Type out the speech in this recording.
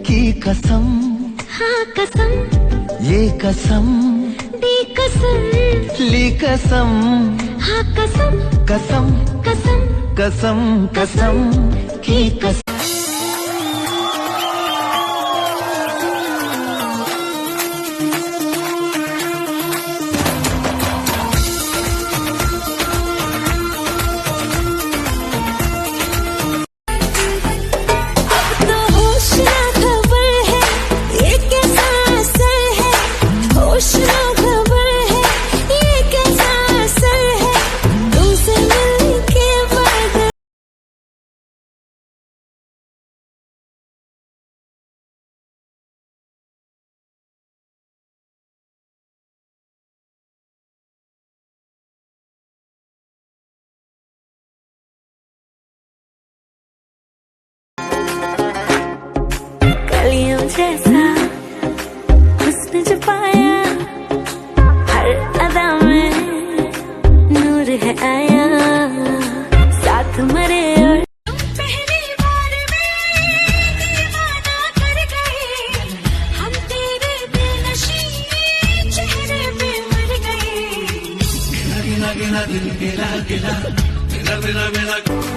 की कसम, हाँ कसम, ये कसम, दी कसम, ली कसम, हाँ कसम, कसम, कसम, कसम, कसम की कसम। जैसा उसने जो पाया, हर अदा में नूर है आया, साथ मरे और पहली बार में दीवाना कर गए, हम तेरे बेनशी चेहरे पे मर गए। गिला गिला गिला दिल गिला गिला, गिला गिला गिला